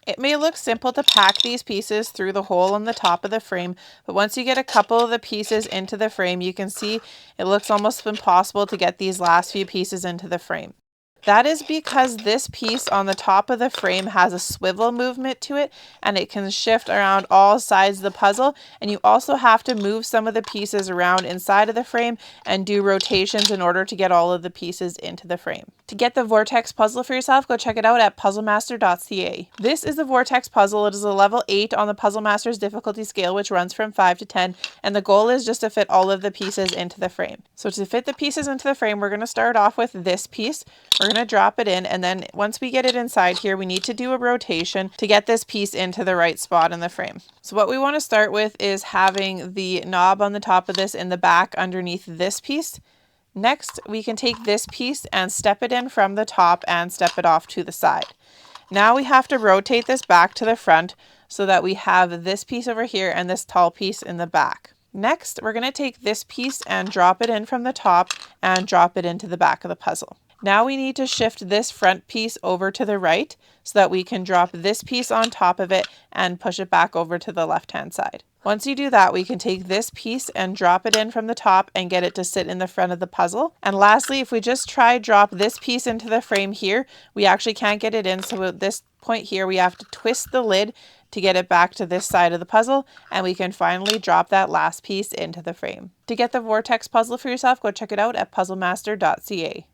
It may look simple to pack these pieces through the hole on the top of the frame, but once you get a couple of the pieces into the frame, you can see it looks almost impossible to get these last few pieces into the frame. That is because this piece on the top of the frame has a swivel movement to it, and it can shift around all sides of the puzzle, and you also have to move some of the pieces around inside of the frame and do rotations in order to get all of the pieces into the frame. To get the Vortex puzzle for yourself, go check it out at puzzlemaster.ca. This is the Vortex puzzle. It is a level 8 on the Puzzle Masters difficulty scale, which runs from 5 to 10, and the goal is just to fit all of the pieces into the frame. So to fit the pieces into the frame, we're going to start off with this piece. We're going to drop it in, and then once we get it inside here, we need to do a rotation to get this piece into the right spot in the frame. So what we want to start with is having the knob on the top of this in the back underneath this piece. Next, we can take this piece and step it in from the top and step it off to the side. Now we have to rotate this back to the front so that we have this piece over here and this tall piece in the back. Next, we're going to take this piece and drop it in from the top and drop it into the back of the puzzle. Now we need to shift this front piece over to the right so that we can drop this piece on top of it and push it back over to the left-hand side. Once you do that, we can take this piece and drop it in from the top and get it to sit in the front of the puzzle. And lastly, if we just try drop this piece into the frame here, we actually can't get it in. So at this point here, we have to twist the lid to get it back to this side of the puzzle, and we can finally drop that last piece into the frame. To get the Vortex puzzle for yourself, go check it out at puzzlemaster.ca.